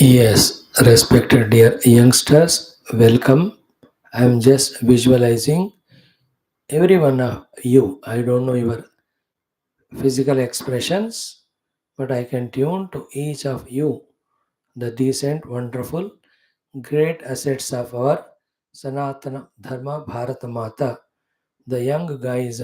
Yes, respected dear youngsters, welcome. I'm just visualizing every one of you. I don't know your physical expressions, but I can tune to each of you, the decent, wonderful, great assets of our Sanatana Dharma Bharata Mata, the young guys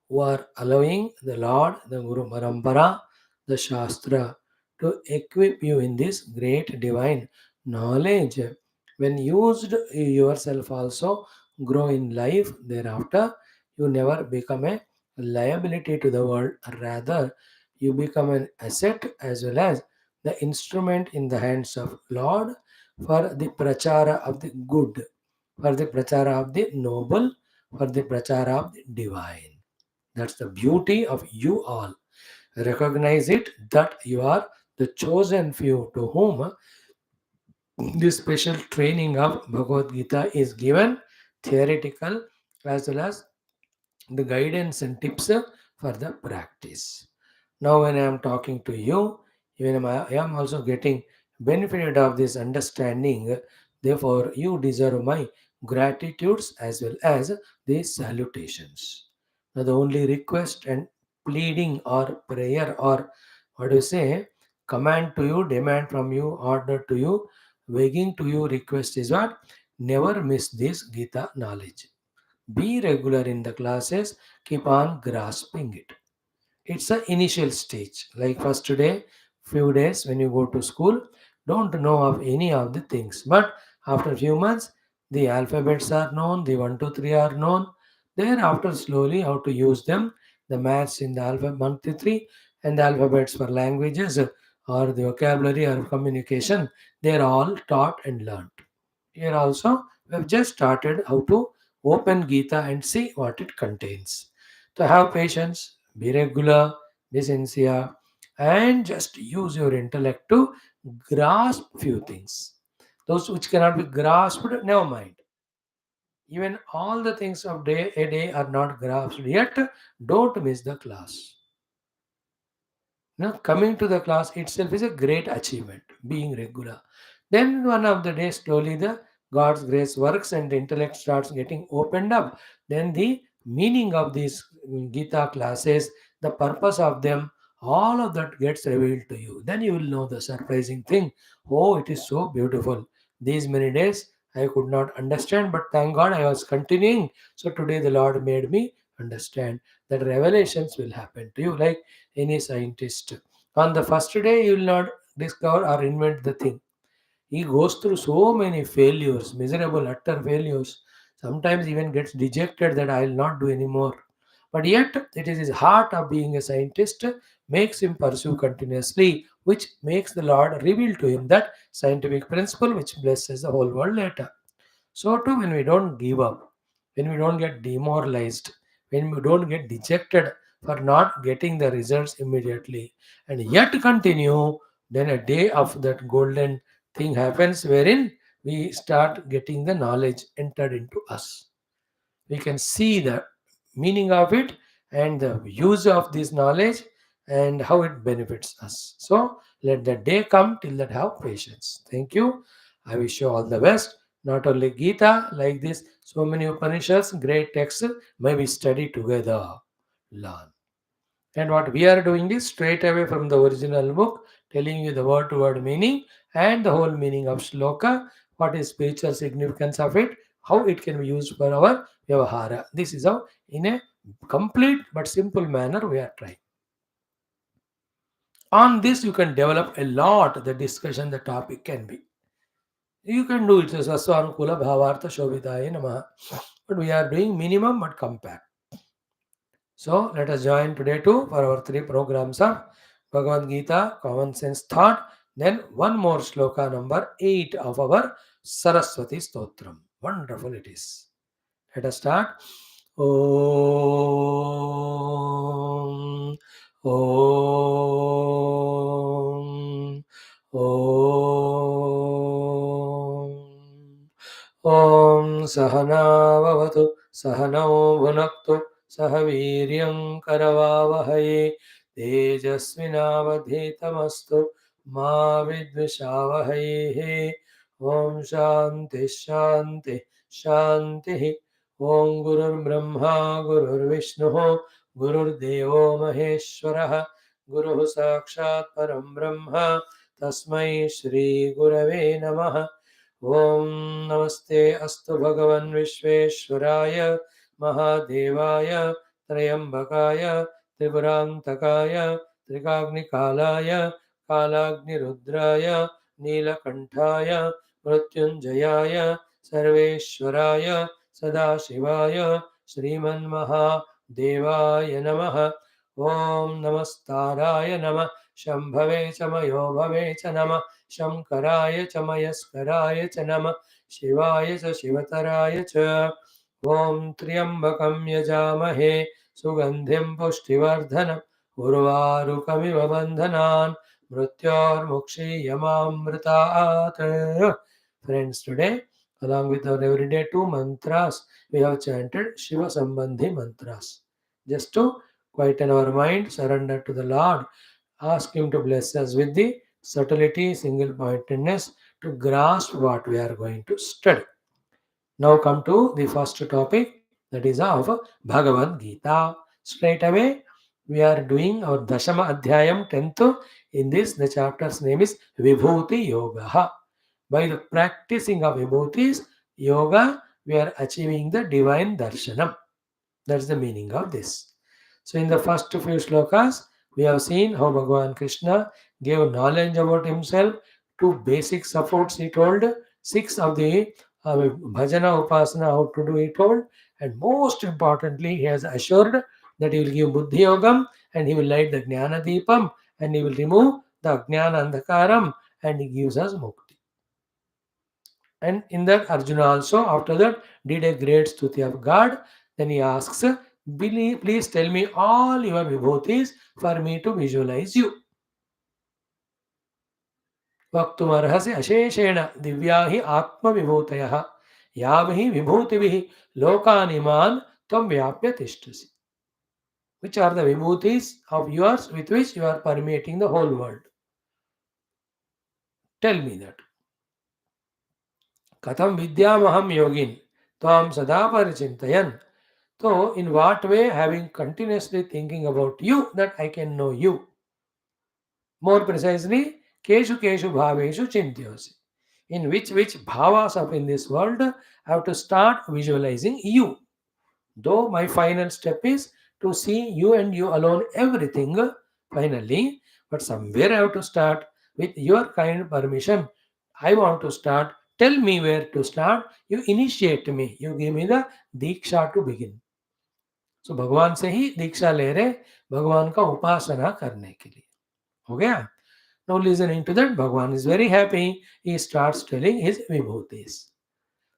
who are allowing the Lord, the Guru Parampara, the Shastra to equip you in this great divine knowledge. When used, you yourself also grow in life thereafter. You never become a liability to the world, rather, you become an asset as well as the instrument in the hands of Lord for the prachara of the good, for the prachara of the noble, for the prachara of the divine. That's the beauty of you all. Recognize it that you are the chosen few to whom this special training of Bhagavad Gita is given, theoretical as well as the guidance and tips for the practice. Now, when I am talking to you, even I am also getting benefited of this understanding. Therefore, you deserve my gratitudes as well as the salutations. Now, the only request and pleading or prayer or what do you say, command to you, demand from you, order to you, begging to you, request is what? Never miss this Gita knowledge. Be regular in the classes, keep on grasping it. It's an initial stage. Like first day, few days when you go to school, don't know of any of the things. But after few months, the alphabets are known, the 1, 2, 3 are known. Thereafter, slowly how to use them, the maths in the alphabet 1, 2, 3, and the alphabets for languages or the vocabulary or communication, they are all taught and learned. Here also, we have just started how to open Gita and see what it contains. So have patience, be regular, be sincere, and just use your intellect to grasp few things. Those which cannot be grasped, never mind. Even all the things of a day are not grasped yet. Don't miss the class. Now, coming to the class itself is a great achievement, being regular. Then one of the days, slowly the God's grace works and the intellect starts getting opened up. Then the meaning of these Gita classes, the purpose of them, all of that gets revealed to you. Then you will know the surprising thing. Oh, it is so beautiful. These many days I could not understand, but thank God I was continuing. So today the Lord made me understand that revelations will happen to you. Like any scientist. On the first day, you will not discover or invent the thing. He goes through so many failures, miserable, utter failures. Sometimes even gets dejected that I will not do anymore. But yet, it is his heart of being a scientist makes him pursue continuously, which makes the Lord reveal to him that scientific principle which blesses the whole world later. So too, when we don't give up, when we don't get demoralized, when we don't get dejected for not getting the results immediately, and yet continue, then a day of that golden thing happens wherein we start getting the knowledge entered into us. We can see the meaning of it and the use of this knowledge and how it benefits us. So let the day come, till that have patience. Thank you. I wish you all the best. Not only Gita, like this, so many Upanishads, great texts, may we study together, learn. And what we are doing is straight away from the original book, telling you the word to word meaning and the whole meaning of shloka, what is spiritual significance of it, how it can be used for our vyavahara. This is how, in a complete but simple manner, we are trying. On this, you can develop a lot the discussion, the topic can be. You can do it as Aswanukula Bhavartha Shobhitaya Namaha. But we are doing minimum but compact. So let us join today too for our three programs of Bhagavad Gita, Common Sense Thought, then one more shloka number 8 of our Saraswati Stotram. Wonderful it is. Let us start. Om, Om, Om. ॐ सहनाववतु सहनौ भुनक्तु सह वीर्यं करवावहै तेजस्विनावधीतमस्तु मा विद्विषावहैः। ॐ शान्तिः शान्तिः शान्तिः। ॐ गुरुर्ब्रह्मा गुरुर्विष्णुः गुरुर्देवो महेश्वरः गुरुः साक्षात् परं ब्रह्म तस्मै श्रीगुरवे नमः। ॐ नमस्ते अस्तु भगवन् विश्वेश्वराय महादेवाय त्र्यम्बकाय त्रिपुरान्तकाय त्रिकाग्निकालाय कालाग्निरुद्राय नीलकण्ठाय मृत्युञ्जयाय सर्वेश्वराय सदाशिवाय श्रीमन्महादेवाय नमः। ॐ नमस्ताराय नमः शम्भवे च मयो भवे च नमः शङ्कराय च मयस्कराय च नमः शिवाय च शिवतराय च। ॐ त्र्यम्बकं यजामहे सुगन्धिं पुष्टिवर्धनम् उर्वारुकमिव बन्धनान् मृत्योर्मुक्षीयमामृतात्. Friends, today, along with our everyday two mantras, we have chanted Shiva Sambandhi mantras. Just to quieten our mind, surrender to the Lord, ask Him to bless us with the subtlety, single pointedness to grasp what we are going to study. Now come to the first topic, that is of Bhagavad Gita. Straight away, we are doing our Dashama Adhyayam 10th. In this, the chapter's name is Vibhuti Yoga. By the practicing of Vibhutis Yoga, we are achieving the divine darshanam. That's the meaning of this. So, in the first few shlokas, we have seen how Bhagavan Krishna gave knowledge about himself, two basic supports he told, six of the bhajana upasana, how to do he told, and most importantly, he has assured that he will give buddhi yogam and he will light the jnana deepam and he will remove the ajnana andhakaram and he gives us mukti. And in that, Arjuna also, after that, did a great stuti of God. Then he asks, Please tell me all your vibhutis for me to visualize you. Vaktumarhasi asheshena divyahi atma vibhutayah yavihi vibhutivihi lokaniman tam vyapya tishtasi. Which are the vibhutis of yours with which you are permeating the whole world? Tell me that. Katham vidyamaham yogin tvam sada parichintayan. So, in what way, having continuously thinking about you, that I can know you? More precisely, keshu keshu bhaveshu chintyosi. In which bhavas of in this world, I have to start visualizing you. Though my final step is to see you and you alone everything finally, but somewhere I have to start with your kind permission. I want to start. Tell me where to start. You initiate me. You give me the diksha to begin. सो भगवान से ही दीक्षा ले रहे भगवान का उपासना करने के लिए हो गया. Now listening to that Bhagwan is very happy. He starts telling his vibhutis.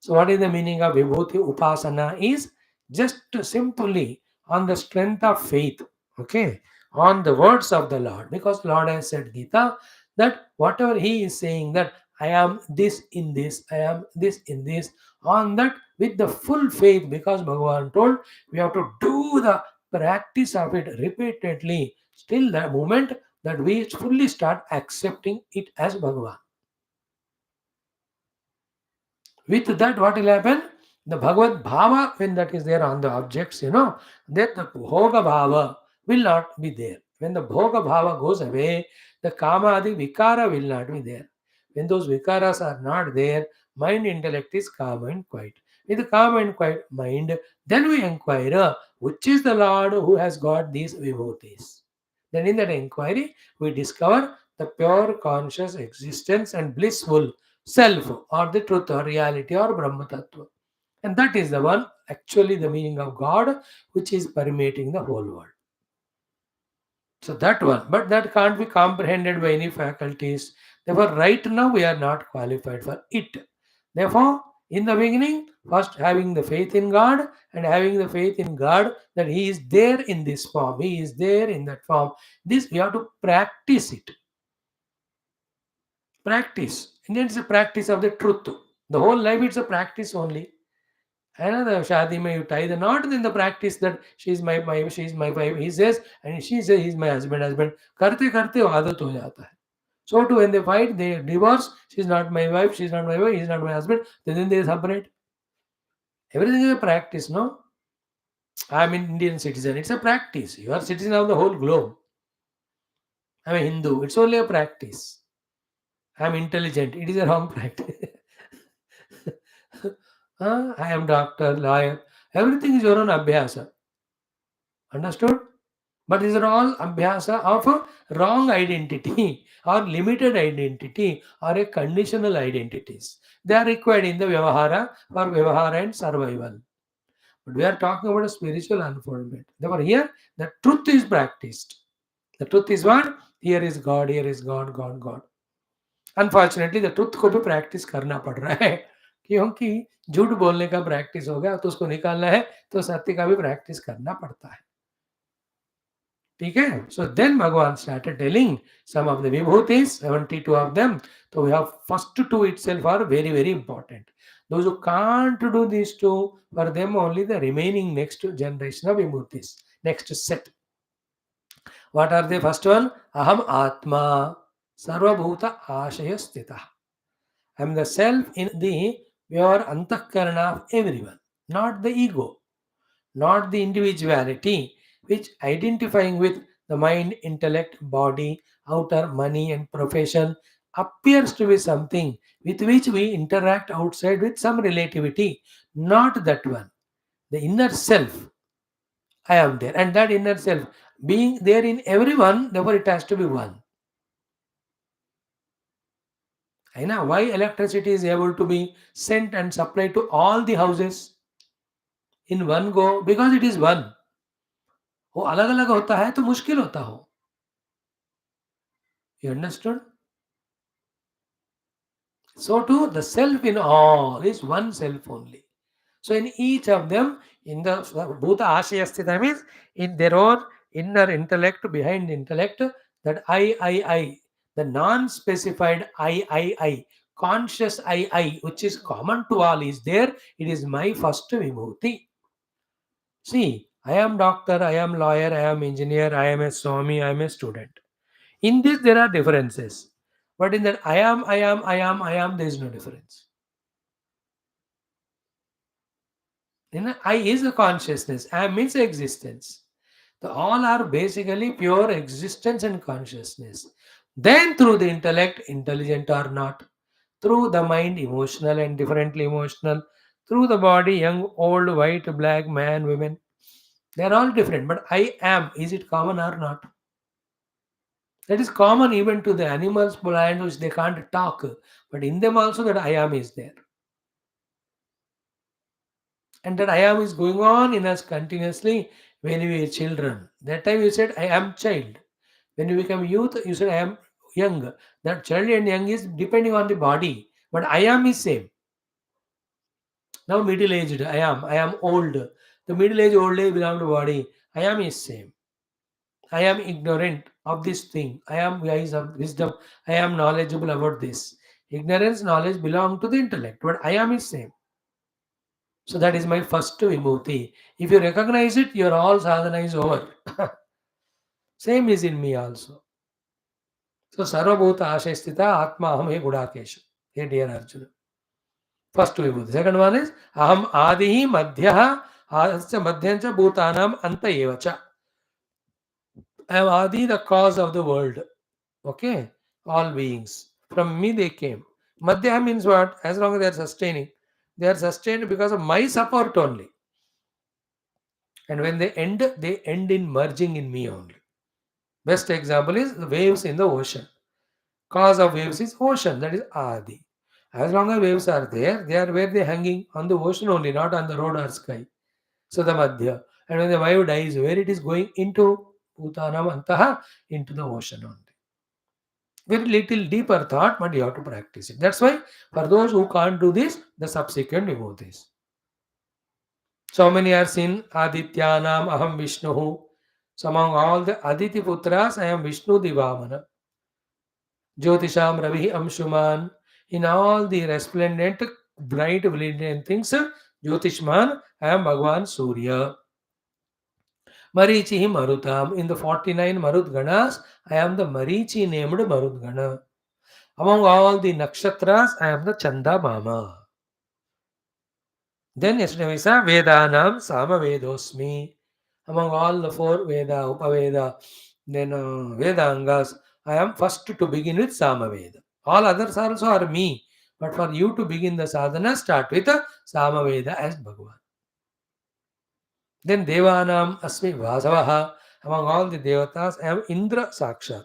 So what is the meaning of Vibhuti Upasana is just simply on the strength of faith, okay, on the words of the Lord. Because Lord has said Gita that whatever He is saying that I am this in this, I am this in this, on that with the full faith, because Bhagavan told we have to do the practice of it repeatedly till the moment that we fully start accepting it as Bhagavan. With that, what will happen? The Bhagavad Bhava, when that is there on the objects, then the Bhoga Bhava will not be there. When the Bhoga Bhava goes away, the Kama Adi Vikara will not be there. When those Vikaras are not there, mind intellect is calm and quiet. With the calm and quiet mind, then we inquire, which is the Lord who has got these vibhutis. Then in that inquiry, we discover the pure conscious existence and blissful self or the truth or reality or Brahma Tattva. And that is the one, actually the meaning of God, which is permeating the whole world. So that one, but that can't be comprehended by any faculties. Therefore, right now we are not qualified for it. Therefore, in the beginning, first having the faith in God and having the faith in God that He is there in this form, He is there in that form. This we have to practice it. Practice. And then it's a practice of the truth. The whole life it's a practice only. Another shadi mein you tie the knot, then the practice that she's my she's my wife, he says, and she says he's my husband. Karte karte वो आदत हो जाता है. So too, when they fight, they divorce. She's not my wife, she's not my wife, he's not my husband. Then they separate. Everything is a practice, no? I'm an Indian citizen. It's a practice. You are citizen of the whole globe. I'm a Hindu. It's only a practice. I'm intelligent. It is a wrong practice. I am doctor, lawyer. Everything is your own abhyasa. Understood? But these are all abhyasa of a wrong identity or limited identity or a conditional identities. They are required in the Vyavahara for Vyavahara and survival. But we are talking about a spiritual unfoldment. Therefore, here the truth is practiced. The truth is what? Here is God, here is God, God, God. Unfortunately the truth को भी practice करना पड़ रहा है क्योंकि झूठ बोलने का प्रैक्टिस हो गया तो उसको निकालना है तो सत्य का भी प्रैक्टिस करना पड़ता है ठीक है so then Bhagwan started telling some of the vibhutis 72 of them तो we have first two itself are very very important those who can't do these two for them only the remaining next generation of vibhutis next set what are they first one aham atma sarvabhuta ashaya stita I am the self in the pure antakarana of everyone, not the ego, not the individuality, which identifying with the mind, intellect, body, outer money, and profession appears to be something with which we interact outside with some relativity. Not that one. The inner self, I am there. And that inner self, being there in everyone, therefore it has to be one. I know why electricity is able to be sent and supplied to all the houses in one go because it is one. वो अलग अलग होता है तो मुश्किल होता हो you understood so too the self in all is one self only so in each of them in the bhuta ashaya sthita means in their own inner intellect behind the intellect that I the non-specified I conscious I which is common to all is there it is my first vibhuti see I am doctor I am lawyer I am engineer I am a swami I am a student in this, there are differences. But in that I am, there is no difference. In that, I is a consciousness. I am means existence. So all are basically pure existence and consciousness. Then through the intellect, intelligent or not. Through the mind, emotional and differently emotional. Through the body, young, old, white, black, man, women. They are all different. But I am, is it common or not? That is common even to the animals, plants, which they can't talk. But in them also that I am is there. And that I am is going on in us continuously when we were children. That time you said, I am child. When you become youth, you said, I am young. That child and young is depending on the body. But I am is same. Now middle aged, I am old. The middle age, old age belong to body. I am is same. I am ignorant of this thing. I am wise of wisdom. I am knowledgeable about this. Ignorance, knowledge belong to the intellect, but I am is same. So that is my first vibhuti. If you recognize it, your all sadhana is over. Same is in me also. So sarvabhuta ashestita atma aham he gudakesha. Hey dear Arjuna. First vibhuti. Second one is aham adihi madhyaha asya madhyancha bhutanam anta evacha. I am Adi, the cause of the world. Okay? All beings. From me they came. Madhya means what? As long as they are sustaining. They are sustained because of my support only. And when they end in merging in me only. Best example is the waves in the ocean. Cause of waves is ocean. That is Adi. As long as waves are there, they are where they are hanging on the ocean only, not on the road or sky. So the Madhya. And when the wave dies, where it is going into Bhutanam Antaha, into the ocean only. Very little deeper thought, but you have to practice it. That's why for those who can't do this, the subsequent devotees. So many are seen Adityanam Aham Vishnu. So among all the Aditi Putras, I am Vishnu Divamana. Jyotisham Ravi Amshuman. In all the resplendent, bright, brilliant things, Jyotishman, I am Bhagwan Surya. Marichi Marutam. In the 49 Marut Ganas, I am the Marichi named Marut Gana. Among all the nakshatras, I am the Chanda Mama. Then yesterday we saw Vedanam Samavedosmi. Among all the four Veda, Upaveda, then Vedangas, I am first to begin with Samaveda. All others also are me. But for you to begin the sadhana, start with Samaveda as Bhagavan. Then Devanam Asmi Vasavaha. Among all the Devatas, I am Indra Sakshat.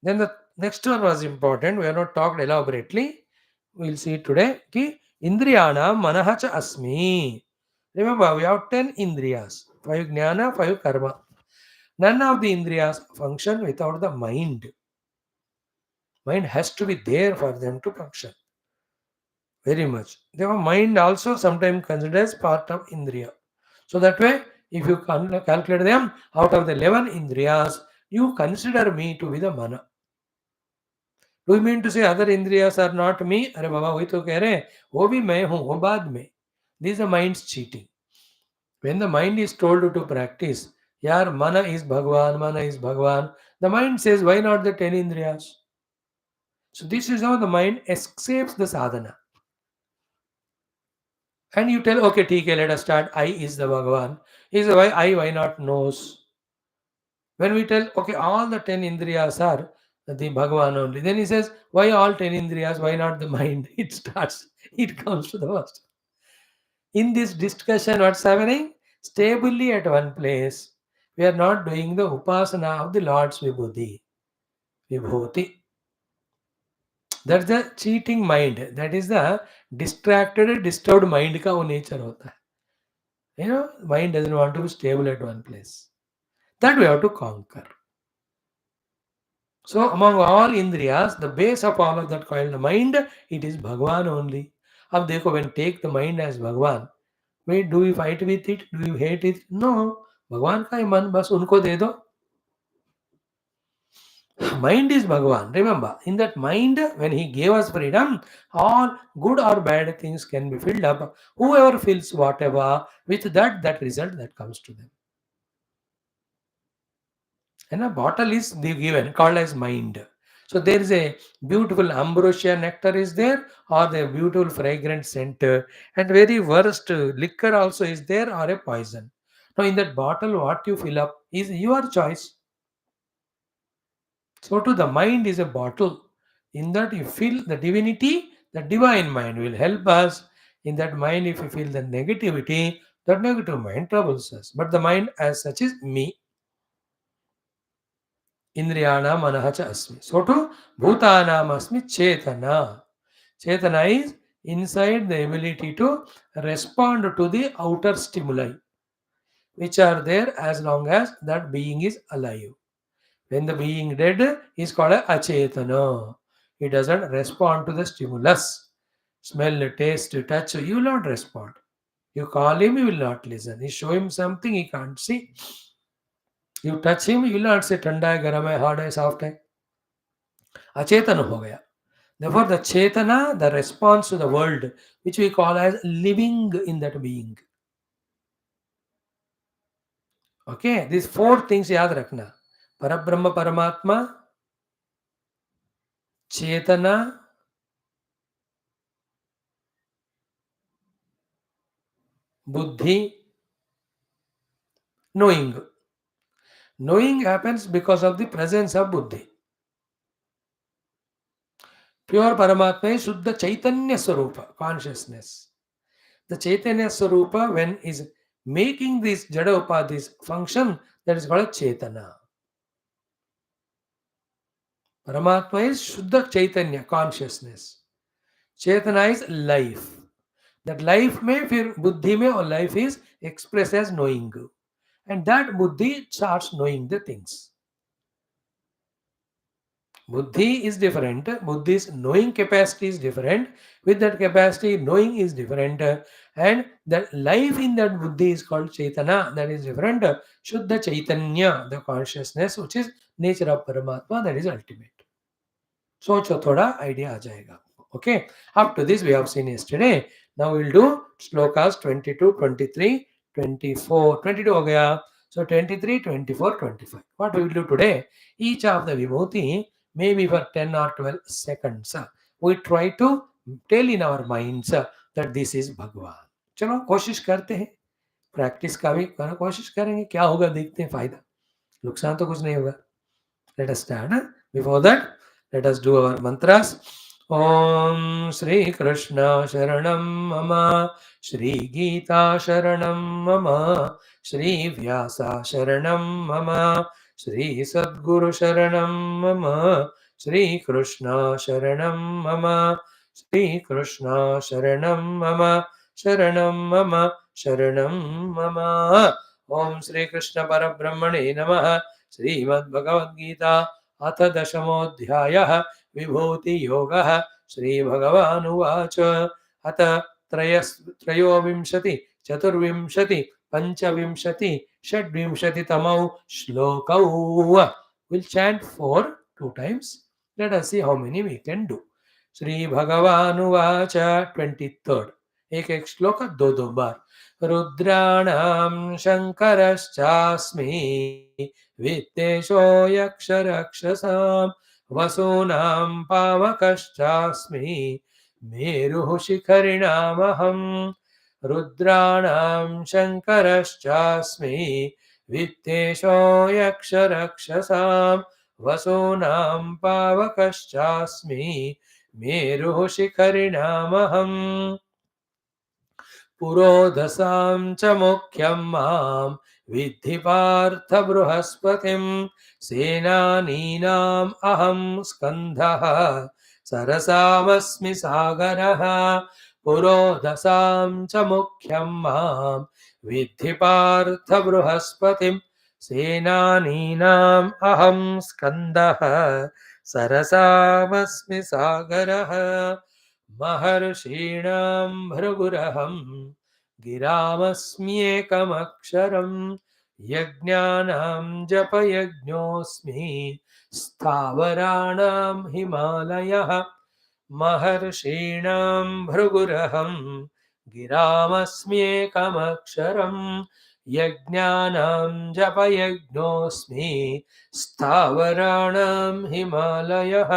Then the next one was important. We have not talked elaborately. We will see today. Ki Indriyana Manahacha Asmi. Remember, we have 10 Indriyas. 5 Jnana, 5 Karma. None of the Indriyas function without the mind. Mind has to be there for them to function. Very much. Therefore, mind also sometimes considered as part of Indriya. So that way, if you calculate them out of the 11 Indriyas, you consider me to be the Mana. Do you mean to say other Indriyas are not me? अरे बाबा वही तो कह रहे हैं वो भी मैं हूँ वो बाद में. This is the mind's cheating. When the mind is told to practice, yaar mana is Bhagwan, the mind says why not the 10 Indriyas? So this is how the mind escapes the sadhana. And you tell, okay, TK, let us start. I is the Bhagavan. Is why I, why not knows? When we tell, okay, all the 10 Indriyas are the Bhagavan only, then he says, why all 10 Indriyas? Why not the mind? It comes to the first. In this discussion, what's happening? Stably at one place, we are not doing the upasana of the Lord's Vibhuti. That's the cheating mind. That is the distracted, disturbed mind का वो nature होता है. You know, mind doesn't want to be stable at one place. That we have to conquer. So among all Indriyas, the base of all of that called the mind, it is Bhagwan only. अब देखो, when take the mind as Bhagwan, wait, do we fight with it? Do you hate it? No. भगवान का ही मन बस उनको दे दो. Mind is Bhagwan. Remember, in that mind, when he gave us freedom, all good or bad things can be filled up. Whoever fills whatever, with that result that comes to them. And a bottle is given, called as mind. So there is a beautiful ambrosia nectar is there, or the beautiful fragrant scent, and very worst liquor also is there, or a poison. Now in that bottle, what you fill up is your choice. So too the mind is a bottle. In that you feel the divinity, the divine mind will help us. In that mind, if you feel the negativity, that negative mind troubles us. But the mind as such is me. Indriyana manahacha asmi. So too, bhutanam asmi chetana. Chetana is inside the ability to respond to the outer stimuli, which are there as long as that being is alive. When the being dead is called a achetana. He doesn't respond to the stimulus. Smell, taste, touch, you will not respond. You call him, he will not listen. You show him something he can't see. You touch him, he will not say ठंडा है, गर्म है, hard है, soft है. अचेतन हो गया. Therefore, the chetana, the response to the world, which we call as living in that being. Okay, these four things याद रखना. Parabrahma Paramatma, Chetana, Buddhi, knowing. Knowing happens because of the presence of Buddhi. Pure Paramatma is Shuddha Chaitanya Swarupa, consciousness. The Chaitanya Swarupa, when is making these Jada Upadhis function, that is called Chetana. Paramatma is Shuddha Chaitanya, consciousness. Chetana is life. That life may, फिर बुद्धि में, or life is expressed as knowing. And that buddhi starts knowing the things. Buddhi is different. Buddhi's knowing capacity is different. With that capacity, knowing is different. And that life in that buddhi is called Chaitana. That is different. Shuddha Chaitanya, the consciousness, which is nature of Paramatma, that is ultimate. सोचो थोड़ा idea आ जाएगा. Okay, up to this we have seen yesterday. Now we will do shlokas 22, 23, 24. 22 हो गया. So 23, 24, 25. What we will do today? Each of the vibhuti maybe for 10 or 12 seconds, we try to tell in our minds that this is Bhagwan. चलो कोशिश करते हैं, practice का भी कोशिश करेंगे, क्या होगा देखते हैं, फायदा नुकसान तो कुछ नहीं होगा. Let us start. Before that, let us do our mantras. Om Shri Krishna Sharanam Mama, Shri Geetha Sharanam Mama, Shri Vyasa Sharanam Mama, Shri Sadguru Sharanam Mama, Shri Krishna Sharanam Mama, Shri Krishna Sharanam Mama, Sharanam Mama, Sharanam Mama. Om Shri Krishna Parabrahmane Namaha. Shrimad Bhagavad Gita अथ दशमोऽध्यायः विभूतियोगः. श्रीभगवानुवाच अथ त्रयोविंशति चतुर्विंशति पञ्चविंशति षड्विंशतितमौ श्लोकौ. We'll chant for 2 times. Let us see how many we can do. श्रीभगवानुवाच 23rd. एक श्लोक दो बार. रुद्राणां शङ्करश्चास्मि वित्तेशो यक्षरक्षसां वसूनां पावकश्चास्मि मेरुः शिखरिणामहम्. रुद्राणां शङ्करश्चास्मि वित्तेशो यक्षरक्षसां वसूनां पावकश्चास्मि मेरुः शिखरिणामहम्. पुरोधसां च मुख्यं मां विद्धि पार्थ बृहस्पतिं सेनानीनाम् अहं स्कन्धः सरसामस्मि सागरः. पुरोधसां च मुख्यं मां विद्धि पार्थ बृहस्पतिं सेनानीनाम् अहं स्कन्दः सरसामस्मि सागरः. महर्षीणां भृगुरहं गिरामस्म्येकमक्षरं यज्ञानां जपयज्ञोऽस्मि स्थावराणां हिमालयः. महर्षीणां भृगुरहं गिरामस्म्येकमक्षरं यज्ञानां जपयज्ञोऽस्मि स्थावराणां हिमालयः.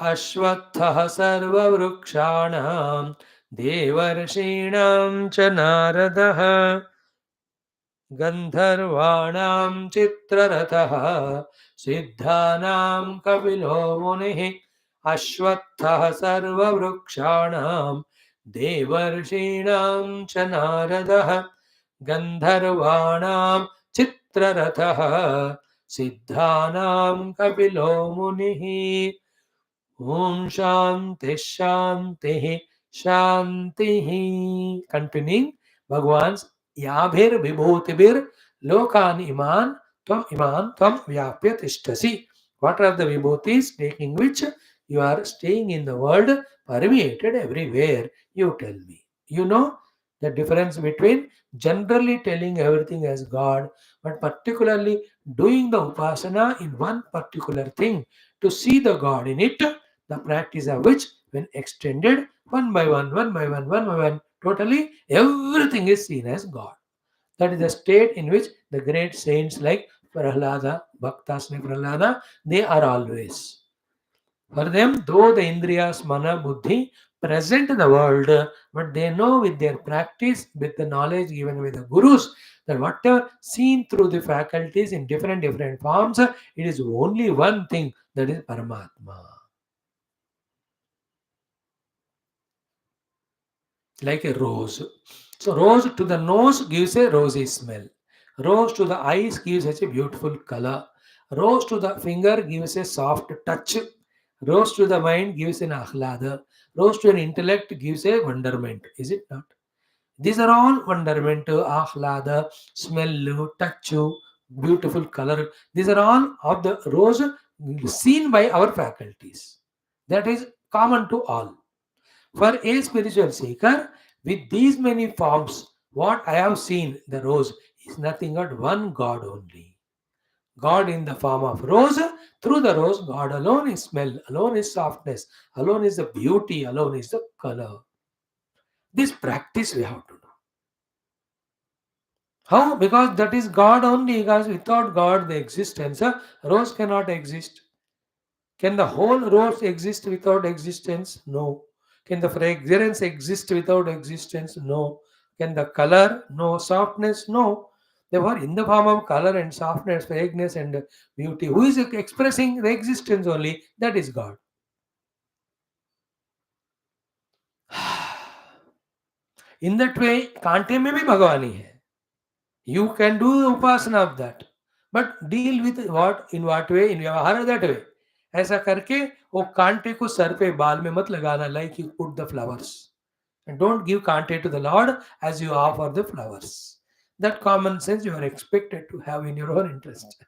अश्वत्थः सर्ववृक्षाणां देवर्षीणां च नारदः गन्धर्वाणां चित्ररथः सिद्धानां कपिलो मुनिः. अश्वत्थः सर्ववृक्षाणां देवर्षीणां च नारदः गन्धर्वाणां चित्ररथः सिद्धानां कपिलो मुनिः. Om Shanti Shanti Shanti. Continuing Bhagwan's Yabhir Vibhutibir Lokan Tvam Vyapya Tishtasi. What are the Vibhutis taking which you are staying in the world, permeated everywhere? You tell me. You know the difference between generally telling everything as God, but particularly doing the upasana in one particular thing to see the God in it, the practice of which, when extended one by one, totally everything is seen as God. That is the state in which the great saints like Prahlada, Bhaktas like Prahlada, they are always. For them, though the Indriyas, Mana, Buddhi present the world, but they know with their practice, with the knowledge given by the Gurus, that whatever seen through the faculties in different forms, it is only one thing, that is Paramatma. Like a rose. So rose to the nose gives a rosy smell. Rose to the eyes gives such a beautiful color. Rose to the finger gives a soft touch. Rose to the mind gives an ahlada. Rose to an intellect gives a wonderment. Is it not? These are all wonderment, ahlada, smell, touch, beautiful color. These are all of the rose seen by our faculties. That is common to all. For a spiritual seeker, with these many forms, what I have seen, the rose, is nothing but one God only. God in the form of rose, through the rose, God alone is smell, alone is softness, alone is the beauty, alone is the color. This practice we have to do. How? Because that is God only. Because without God, the existence, rose cannot exist. Can the whole rose exist without existence? No. Can the fragrance exist without existence? No. Can the color? No. Softness? No. Therefore, in the form of color and softness, fragrance and beauty, who is expressing the existence only? That is God. In that way, कांटे में भी भगवान ही है. You can do the upasana of that, but deal with what in what way in व्यवहार that way. ऐसा करके वो कांटे को सर पे बाल में मत लगाना, like you put the flowers, and don't give कांटे to the Lord as you offer the flowers. That common sense you are expected to have in your own interest.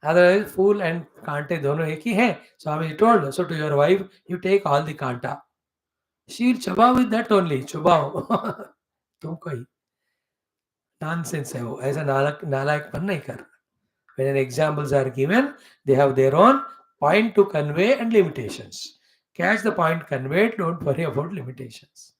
Otherwise, fool and कांटे दोनों एक ही हैं. Swami told, so to your wife, you take all the कांटा. She'll चबाओ with that only. चबाओ. तुमको ही nonsense है वो. ऐसा नालायकपन नहीं कर. When examples are given, they have their own point to convey and limitations. Catch the point conveyed, don't worry about limitations.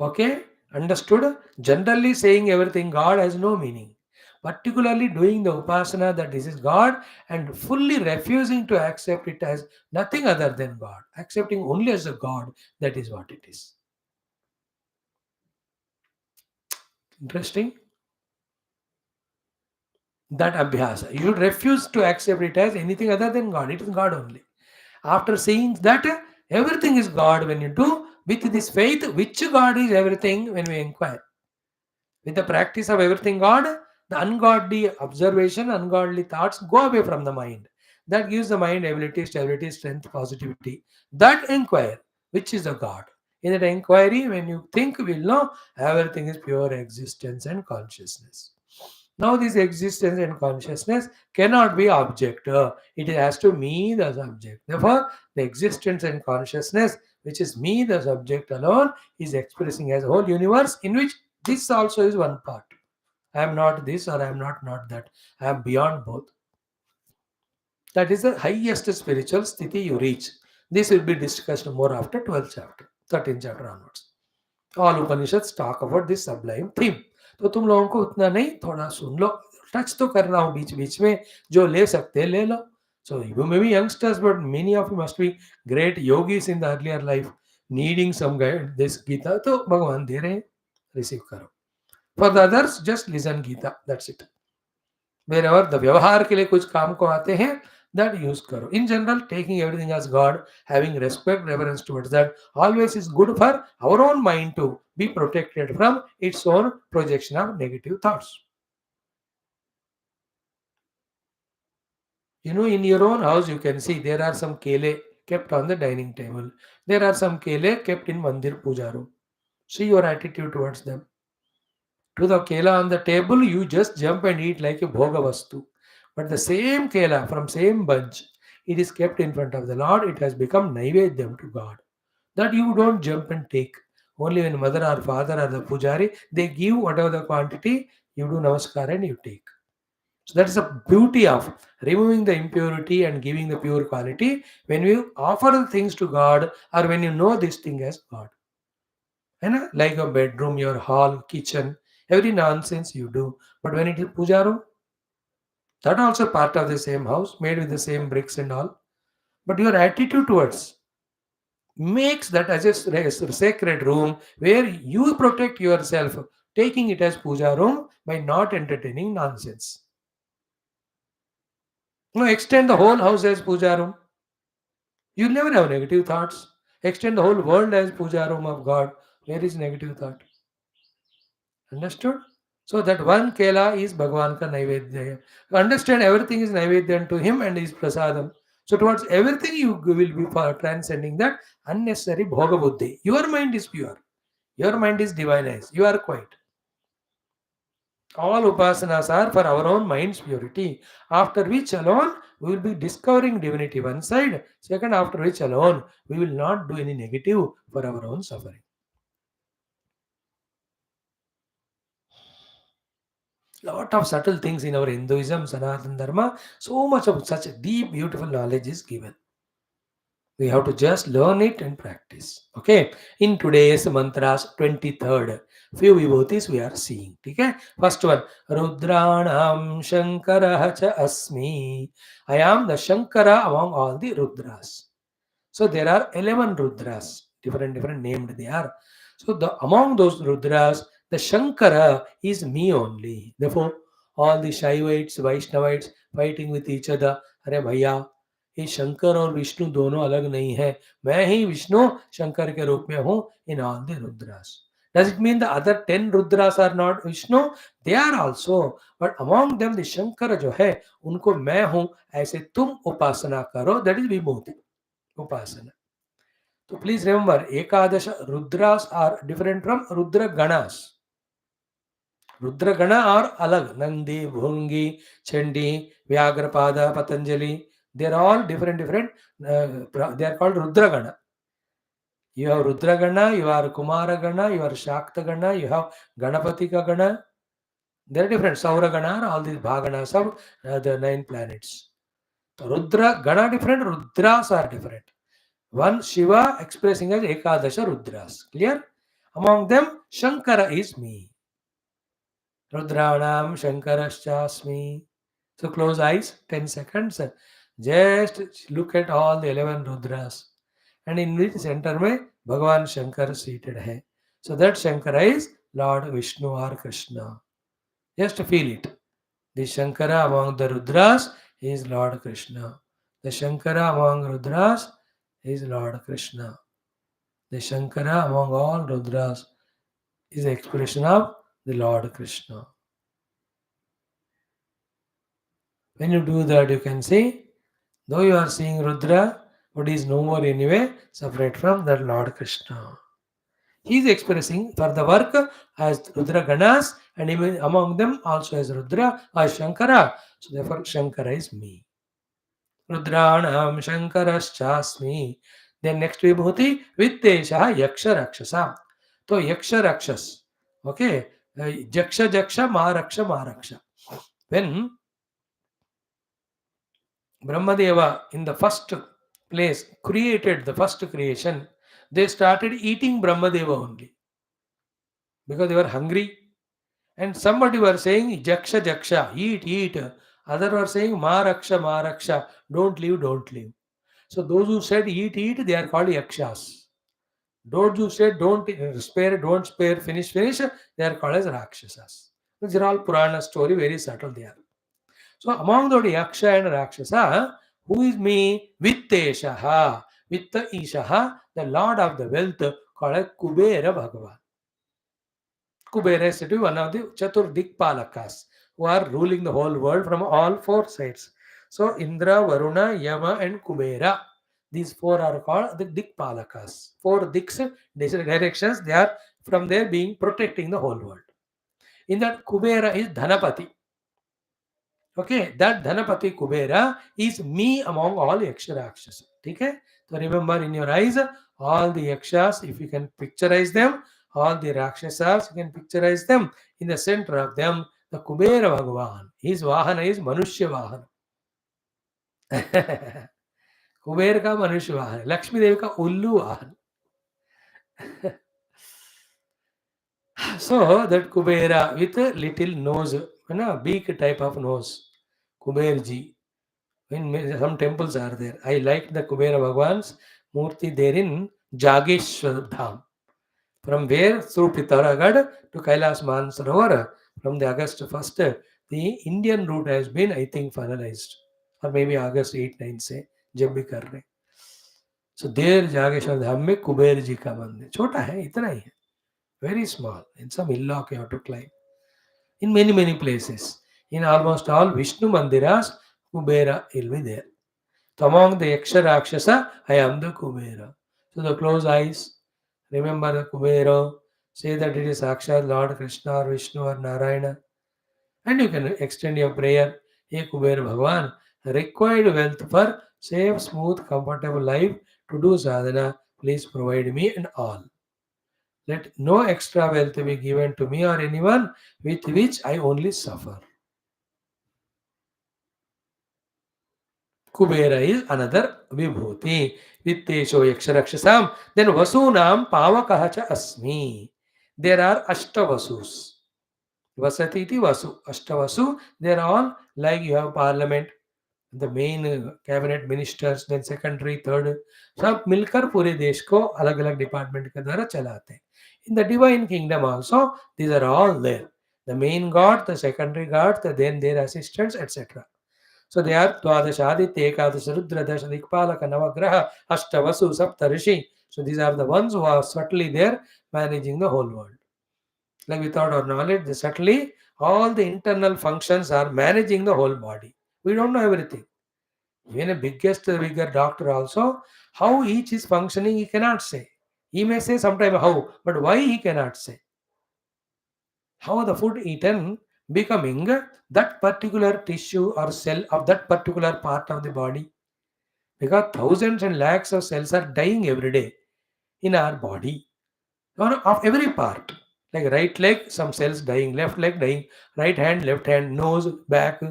Okay? Understood? Generally saying everything God has no meaning. Particularly doing the upasana that this is God and fully refusing to accept it as nothing other than God. Accepting only as a God, that is what it is. Interesting? That abhyasa. You should refuse to accept it as anything other than God. It is God only. After seeing that everything is God, when you do with this faith, which God is everything, when we inquire. With the practice of everything God, the ungodly observation, ungodly thoughts go away from the mind. That gives the mind ability, stability, strength, positivity. That inquire, which is the God. In that inquiry, when you think, we'll know everything is pure existence and consciousness. Now, this existence and consciousness cannot be object. It has to me, the subject. Therefore, the existence and consciousness, which is me, the subject alone, is expressing as a whole universe in which this also is one part. I am not this or I am not that. I am beyond both. That is the highest spiritual sthiti you reach. This will be discussed more after 12th chapter, 13th chapter onwards. All Upanishad talk about this Sublime theme. तो तुम लोगों को उतना नहीं, थोड़ा सुन लो, touch तो कर रहा हूँ बीच बीच में, जो ले सकते हैं ले लो. So you may be youngsters but many of you must be great yogis in the earlier life needing some guide this Gita. तो भगवान दे रहे हैं, रिसीव करो. For the others just listen Gita, that's it. Wherever the व्यवहार के लिए कुछ काम को आते हैं, that use करो. In general, taking everything as God, having respect, reverence towards that, always is good for our own mind to be protected from its own projection of negative thoughts. You know, in your own house, you can see there are some kele kept on the dining table. There are some kele kept in mandir puja room. See your attitude towards them. To the kela on the table, you just jump and eat like a bhoga vastu. But the same kela from same bunch, it is kept in front of the Lord. It has become naivedyam to God. That you don't jump and take. Only when mother or father or the pujari, they give whatever the quantity, you do namaskar and you take. So that is the beauty of removing the impurity and giving the pure quality when you offer the things to God or when you know this thing as God. And like your bedroom, your hall, kitchen, every nonsense you do. But when it is puja room, that also part of the same house, made with the same bricks and all. But your attitude towards makes that as a sacred room where you protect yourself, taking it as puja room by not entertaining nonsense. No, extend the whole house as puja room. You'll never have negative thoughts. Extend the whole world as puja room of God. Where is negative thought? Understood? So that one kela is Bhagwan ka Naivedya. Understand everything is Naivedya to him and is Prasadam. So towards everything you will be transcending that unnecessary Bhoga Buddhi. Your mind is pure. Your mind is divinized. You are quiet. All upasanas are for our own mind's purity. After which alone we will be discovering divinity one side. Second, after which alone we will not do any negative for our own suffering. Lot of subtle things in our Hinduism, Sanatana Dharma, so much of such deep, beautiful knowledge is given. We have to just learn it and practice. Okay. In today's mantras, 23rd, few vibhutis we are seeing. Okay? First one, Rudranam Shankara cha asmi. I am the Shankara among all the Rudras. So there are 11 Rudras, different named they are. So among those Rudras, the Shankara is me only. Therefore, all the Shaivites, Vaishnavites fighting with each other. अरे भैया, ये शंकर और विष्णु दोनों अलग नहीं है. मैं ही विष्णु शंकर के रूप में हूँ in all the Rudras. Does it mean the other 10 Rudras are not Vishnu? They are also. But among them the Shankara जो है, उनको मैं हूँ, ऐसे तुम उपासना करो. That is Vibhuti. Upasana. So please remember, Ekadasha Rudras are different from Rudra Ganas. Rudra Gana are alag. Nandi, Bhungi, Chandi, Vyagrapada, Patanjali. They are all different. They are called Rudra Gana. You have Rudra Gana, you have Kumara Gana, you have Shakta Gana, you have Ganapatika Gana. They are different. Saura Gana, all these Bhaganas of the 9 planets. So Rudra Gana different, Rudras are different. One Shiva expressing as Ekadasha Rudras. Clear? Among them, Shankara is me. Rudranam Shankarashchasmi. So close eyes, 10 seconds. Just look at all the 11 Rudras. And in which center mein Bhagavan Shankar seated hai. So that Shankara is Lord Vishnu or Krishna. Just feel it. The Shankara among the Rudras is Lord Krishna. The Shankara among Rudras is Lord Krishna. The Shankara among all Rudras is the expression of the Lord Krishna. When you do that, you can see, though you are seeing Rudra, but he is no more anyway separate from that Lord Krishna. He is expressing for the work as Rudra Ganas, and even among them also as Rudra or Shankara. So therefore Shankara is me. Rudranam Shankaraschasmi. Then next Vibhuti, Vittesha Yaksha Rakshasa. So Yaksha Rakshas. Okay. Jaksha Jaksha Maharaksha. When Brahmadeva in the first place created the first creation, they started eating Brahmadeva only. Because they were hungry. And somebody were saying Jaksha Jaksha, eat. Other were saying Maharaksha, don't leave. So those who said eat, they are called yakshas. Those who said don't spare, finish, they are called as rakshasas. These are all Purana story, very subtle they are. So among the yaksha and rakshasa, who is me? Vitteshaha, Vitta Ishaha, the Lord of the wealth, called as Kubera Bhagavan. Kubera is said to be one of the Chatur Dikpalakas, who are ruling the whole world from all 4 sides. So Indra, Varuna, Yama and Kubera. These 4 are called the Dikpalakas. 4 Diks, directions, they are from there being protecting the whole world. In that Kubera is Dhanapati. Okay, that Dhanapati Kubera is me among all Yaksha Rakshasa. Okay? So remember in your eyes, all the Yakshas, if you can picturize them, all the Rakshasas, you can picturize them. In the center of them, the Kubera Bhagavan. His Vahana is Manushya Vahana. Kuber का मनुष्य वाहन, लक्ष्मी देवी का उल्लू वाहन. So that Kubera with a little nose, beak type of nose, Kuberji. When some temples are there, I like the Kubera Bhagwan's Murti there in Jageshwar Dham. From where through Pitharagad to Kailas Mansarovar, from the August 1st, the Indian route has been, I think, finalized. Or maybe August 8-9 से जब भी कर रहे. So there Jageshwar धाम में कुबेर जी का मंदिर छोटा है, इतना ही है, very small. In some hillock you have to climb. In many places, in almost all Vishnu mandiras, Kubera will be there. So among the Yaksha Rakshasa, I am the Kubera. So the close eyes, remember the Kubera, say that it is Sakshat Lord Krishna or Vishnu or Narayana. And you can extend your prayer, Hey Kubera Bhagavan, required wealth for safe, smooth, comfortable life to do sadhana, please provide me and all. Let no extra wealth be given to me or anyone with which I only suffer. Kubera is another Vibhuti. Vittesho Yaksharakshasam. Then Vasunam Pavakahacha Asmi. there are Ashtavasus. Vasati iti Vasu. Ashtavasu, they are all like you have parliament, the main cabinet ministers, then secondary, third, सब मिलकर पूरे देश को अलग अलग department के द्वारा चलाते हैं. In the divine kingdom also, these are all there. The main god, the secondary god, then their assistants, etc. So they are Dwadashaditya, Ekadasha, Rudra, Dasha, Dikpalaka, Navagraha, Ashtavasu, Saptarishi. So these are the ones who are subtly there managing the whole world. Like without our knowledge, they subtly, all the internal functions are managing the whole body. We don't know everything. Even a bigger doctor also, how each is functioning, he cannot say. He may say sometime how, but why he cannot say. How the food eaten becoming that particular tissue or cell of that particular part of the body. Because thousands and lakhs of cells are dying every day in our body, of every part. Like right leg, some cells dying, left leg dying, right hand, left hand, nose, back.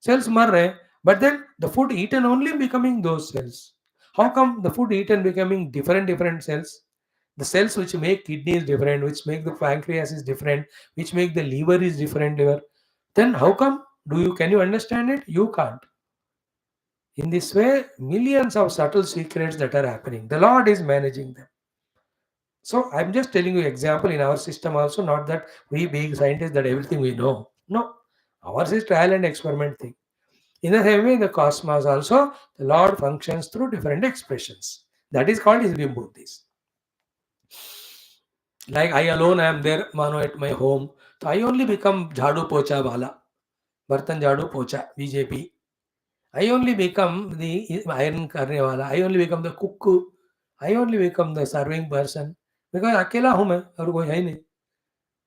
Cells marre, but then the food eaten only becoming those cells. How come the food eaten becoming different cells? The cells which make kidney is different, which make the pancreas is different, which make the liver is different liver. Then how come? Can you understand it? You can't. In this way, millions of subtle secrets that are happening. The Lord is managing them. So I'm just telling you example in our system also, not that we being scientists that everything we know. No. Ours is trial and experiment thing. In the same way, in the cosmos also, the Lord functions through different expressions. That is called his Vibhuthis. Like I alone am there, mano, at my home. So I only become Jhadu Pocha Wala. Bartan Jhadu Pocha, BJP. I only become the iron karne wala. I only become the cook. I only become the serving person. Because akela hu main, aur koi hai nahi.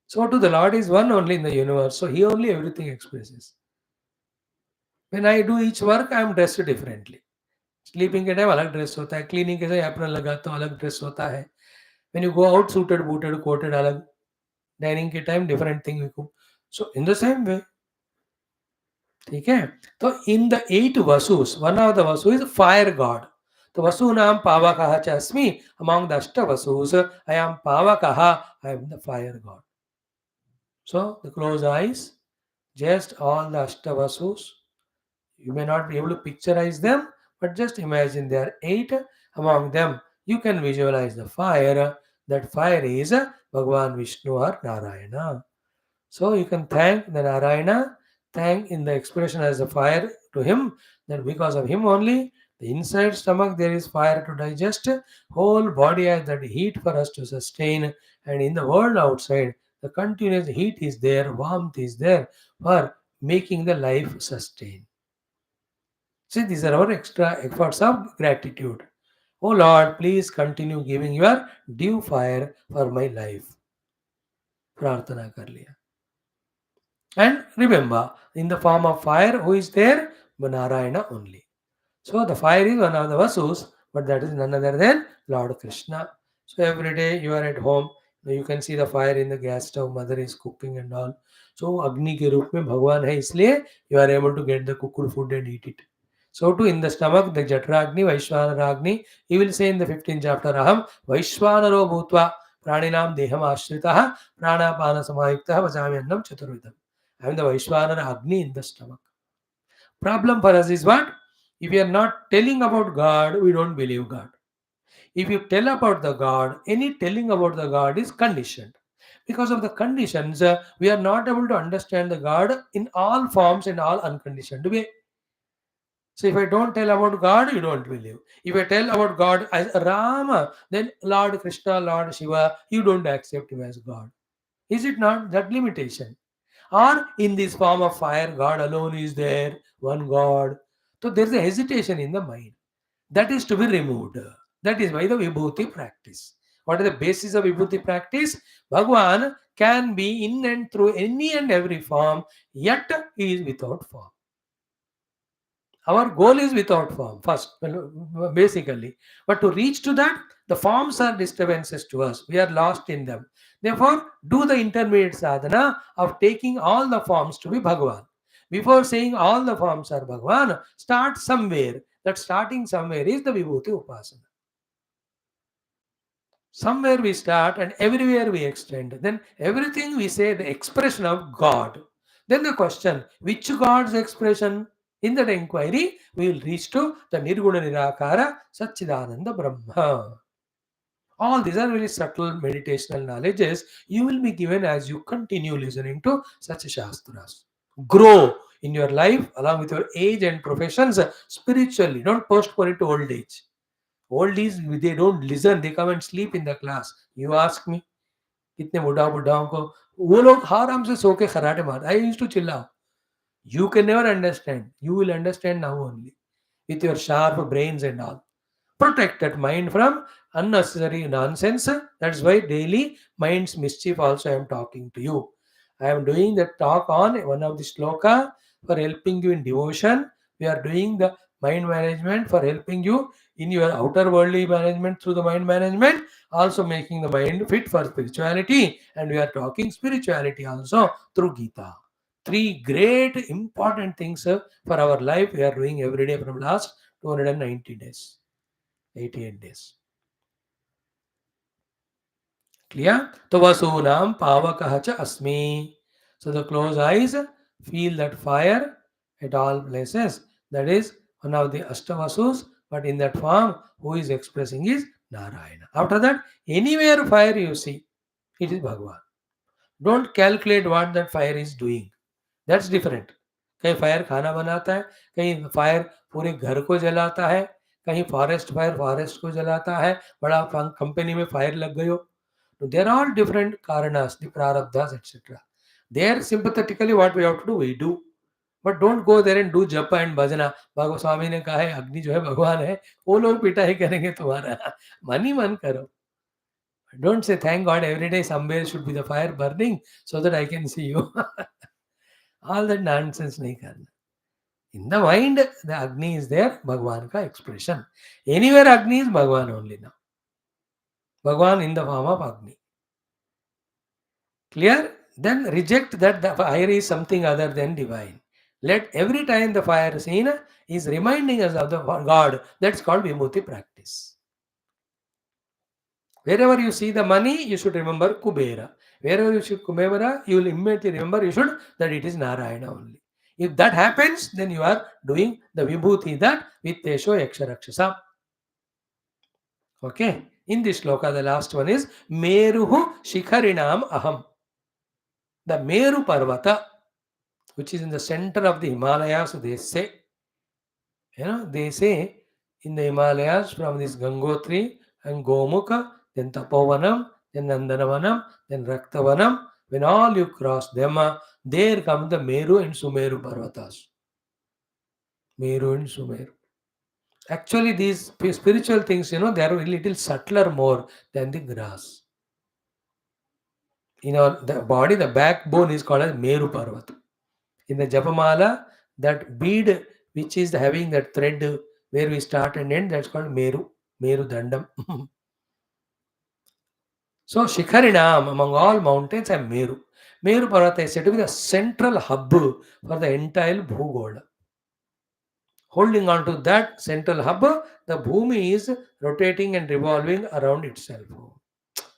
So to the Lord is one only in the universe. So he only everything expresses. When I do each work, I am dressed differently. Sleeping के time अलग dress होता है, cleaning के time apron लगाता हूँ अलग dress होता है. When you go out suited, booted, coated अलग. Dining के time different thing we cook. So in the same way, ठीक है. तो in the 8 vasus, one of the vasu is fire god. तो वसूनाम पावकः च अस्मि. Among the अष्ट vasus, I am पावकः. I am the fire god. So the closed eyes, just all the अष्ट vasus. You may not be able to picturize them, but just imagine there are 8. Among them, you can visualize the fire. That fire is Bhagavan Vishnu or Narayana. So you can thank the Narayana, thank in the expression as a fire to him, that because of him only, the inside stomach there is fire to digest, whole body has that heat for us to sustain, and in the world outside, the continuous heat is there, warmth is there for making the life sustain. See, these are our extra efforts of gratitude. Oh Lord, please continue giving your due fire for my life. प्रार्थना कर लिया. And remember, in the form of fire, who is there? Narayana only. So the fire is one of the vasus, but that is none other than Lord Krishna. So every day you are at home, you can see the fire in the gas stove, mother is cooking and all. So Agni के रूप में भगवान है, इसलिए you are able to get the cooked food and eat it. So too in the stomach, the Jatragni, Vaishwanaragni, he will say in the 15th chapter, Aham Vaishwanaro Bhutva Praninam Deham Ashritah Pranapana Samayuktah Vajamyannam Chaturvidam. I am the Vaishwanara Agni in the stomach. Problem for us is what? If we are not telling about God, we don't believe God. If you tell about the God, any telling about the God is conditioned. Because of the conditions, we are not able to understand the God in all forms and all unconditioned way. So if I don't tell about God, you don't believe. If I tell about God as Rama, then Lord Krishna, Lord Shiva, you don't accept him as God. Is it not that limitation? Or in this form of fire, God alone is there, one God. So there is a hesitation in the mind. That is to be removed. That is why the Vibhuti practice. What is the basis of Vibhuti practice? Bhagwan can be in and through any and every form, yet he is without form. Our goal is without form, first, basically. But to reach to that, the forms are disturbances to us. We are lost in them. Therefore, do the intermediate sadhana of taking all the forms to be Bhagavan. Before saying all the forms are Bhagavan, start somewhere. That starting somewhere is the Vibhuti Upasana. Somewhere we start and everywhere we extend. Then everything we say the expression of God. Then the question, which God's expression? In that inquiry, we will reach to the Nirguna Nirakara Satchidananda Brahma. All these are very subtle meditational knowledges you will be given as you continue listening to such Shastras. Grow in your life along with your age and professions spiritually. Don't postpone it to old age. Old age, they don't listen, they come and sleep in the class. You ask me, कितने बुढ़ाओं को वो लोग आराम से सो के खराटे मार. I used to chill out. You can never understand. You will understand now only with your sharp brains and all. Protect that mind from unnecessary nonsense. That's why daily mind's mischief also I am talking to you. I am doing the talk on one of the shloka for helping you in devotion. We are doing the mind management for helping you in your outer worldly management through the mind management, also making the mind fit for spirituality. And we are talking spirituality also through Geetha. Three great important things for our life we are doing every day from last 290 days. 88 days. Clear? So Vasunam Pavakaha cha Asmi. So the closed eyes feel that fire at all places. That is one of the Ashtavasus, but in that form, who is expressing is Narayana. After that, anywhere fire you see, it is Bhagavan. Don't calculate what that fire is doing. That's different. कहीं fire खाना बनाता है, कहीं fire पूरे घर को जलाता है, कहीं फॉरेस्ट फायर फॉरेस्ट को जलाता है, बड़ा कंपनी में फायर लग गई हो. There are all different karanas, the prarabdhas, etc. There, sympathetically, what we have to do, we do. But don't go there and do japa and bhajana. भगवान स्वामी ने कहा है अग्नि जो है भगवान है, वो लोग पिटाई करेंगे तुम्हारा. मन ही मन करो. Don't say thank God every day somewhere should be the fire burning so that I can see you. All that nonsense nahi karna. In the mind, the Agni is there, Bhagwan ka expression. Anywhere Agni is Bhagwan only now. Bhagwan in the form of Agni. Clear? Then reject that the fire is something other than divine. Let every time the fire seen is reminding us of the God. That's called Vibhuti practice. Wherever you see the money, you should remember Kubera. Wherever you see Kubera, you will immediately remember you should that it is Narayana only. If that happens, then you are doing the Vibhuti that with Tesho Yaksharakshasa. Okay. In this shloka, the last one is Meruhu Shikharinam Aham. The Meru Parvata, which is in the center of the Himalayas, they say, they say in the Himalayas from this Gangotri and Gomukha, then Tapovanam, then Nandanavanam, then Raktavanam, when all you cross them, there come the Meru and Sumeru Parvatas. Meru and Sumeru. Actually, these spiritual things, they are a little subtler more than the grass. The body, the backbone is called as Meru Parvata. In the Japamala, that bead which is having that thread where we start and end, that's called Meru Dandam. So Shikharinam, among all mountains, and Meru. Meru Parvata is said to be the central hub for the entire Bhugola. Holding on to that central hub, the Bhumi is rotating and revolving around itself.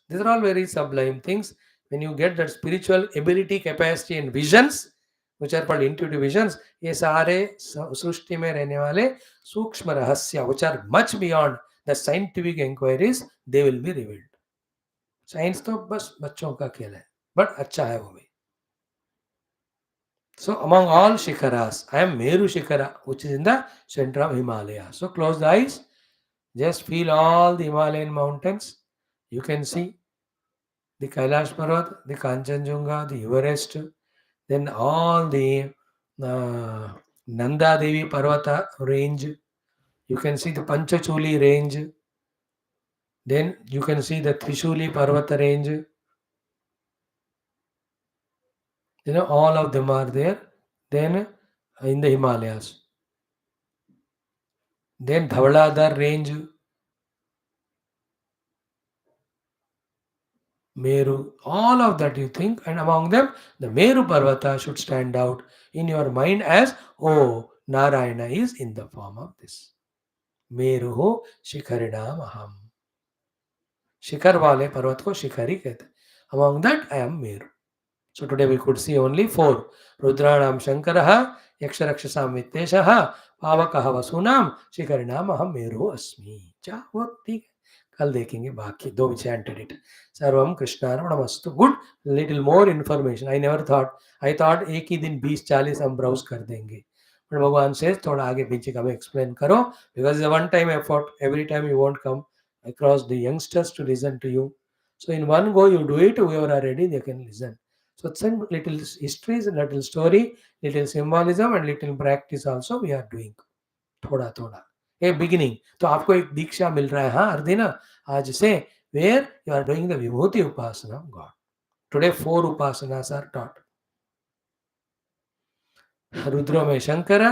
These are all very sublime things. When you get that spiritual ability, capacity and visions, which are called intuitive visions, ये सारे सृष्टि में रहने वाले सूक्ष्म रहस्य, which are much beyond the scientific inquiries, they will be revealed. Science तो बस बच्चों का खेल है, but अच्छा है वो भी. So among all Shikharas, I am Meru Shikhara, which is in the center of Himalaya. So close the eyes, just feel all the Himalayan mountains. You can see the Kailash Parvat, the Kanchenjunga, the Everest, then all the Nanda Devi Parvata range. You can see the Panchachuli range. Then you can see the Trishuli Parvata range. All of them are there. Then in the Himalayas. Then Dhavaladar range. Meru, all of that you think, and among them, the Meru Parvata should stand out in your mind as, oh, Narayana is in the form of this. Meruho Shikharinam Aham. शिखर वाले पर्वत को शिखर ही कहते हैं. Among that I am Meru. So today we could see only four. Rudranam Shankaraha, Yaksharakshasam Vitteshaha, Pavakaha Vasunam, Shikarinam Aham Meru Asmi. क्या वो ठीक है. कल देखेंगे बाकी दो we chanted it. सर्वम कृष्णार्पणमस्तु. Good. Little more information. I never thought. I thought एक ही दिन 20-40 हम ब्राउज कर देंगे. But भगवान से थोड़ा आगे पीछे का मैं explain करो, because it's a one time effort. Every time you won't come across the youngsters to listen to you. So in one go you do it, whoever are ready they can listen. So some little histories, little story, little symbolism and little practice also we are doing. थोड़ा थोड़ा ए beginning. तो आपको एक दीक्षा मिल रहा है हाँ अर्दिना आज से, where you are doing the Vibhuti Upasana of God. Today 4 upasanas are taught. रुद्रो में शंकर,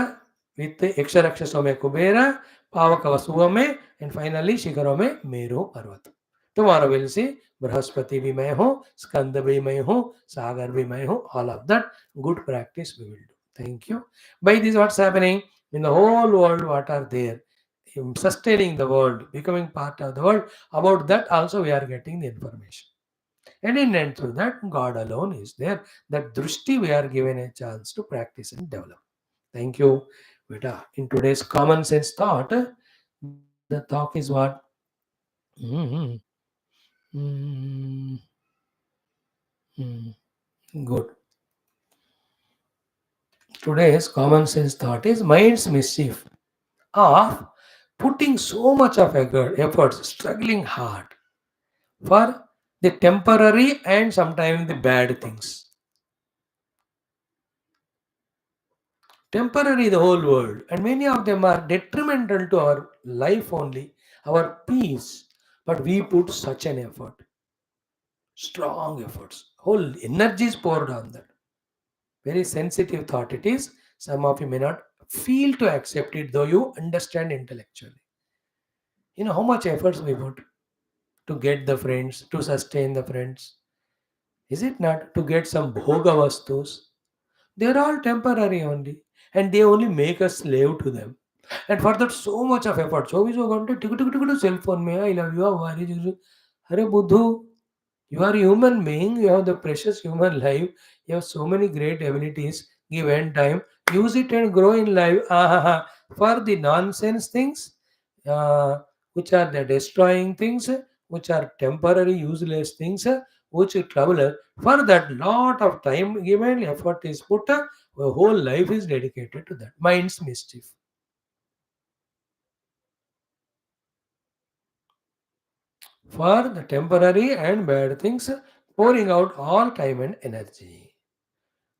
वित्त यक्षरक्षसों में कुबेरा, पावक वसुओं में, एंड फाइनली शिखरों में मेरु पर्वत. Tomorrow we'll see Brahaspati भी मैं हूँ, स्कंद भी मैं हूँ, सागर भी मैं हूँ. All of that good practice we will do. Thank you. By this what's happening in the whole world, what are there sustaining the world, becoming part of the world, about that also we are getting the information. And in and through that, God alone is there. That drushti we are given a chance to practice and develop. Thank you, Vita. In today's common sense thought, the talk is what? Mhm. Mm, Good. Today's common sense thought is mind's mischief of putting so much of efforts, struggling hard for the temporary and sometimes the bad things. Temporary, the whole world, and many of them are detrimental to our life only, our peace. But we put such an effort, strong efforts, whole energy is poured on that. Very sensitive thought it is. Some of you may not feel to accept it, though you understand intellectually. You know how much efforts we put to get the friends, to sustain the friends. Is it not? To get some bhoga vastus. They're all temporary only. And they only make us slave to them. And for that so much of effort. So we so going to cell phone me, I love you, how are you? Hare Buddhu, you are a human being, you have the precious human life, you have so many great abilities, given time, use it and grow in life. For the nonsense things, uh, which are the destroying things, which are temporary useless things, which trouble us, for that lot of time given, effort is put, a whole life is dedicated to that. Mind's mischief. For the temporary and bad things, pouring out all time and energy.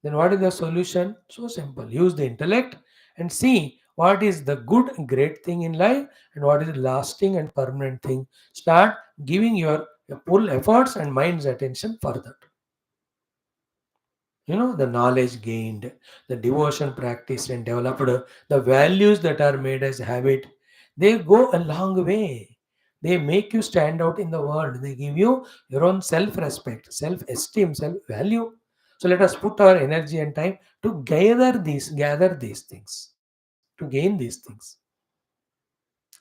Then what is the solution? So simple. Use the intellect and see what is the good, great thing in life and what is the lasting and permanent thing. Start giving your full efforts and mind's attention for that. You know, the knowledge gained, the devotion practiced and developed, the values that are made as habit, they go a long way. They make you stand out in the world. They give you your own self-respect, self-esteem, self-value. So let us put our energy and time to gather these things, to gain these things.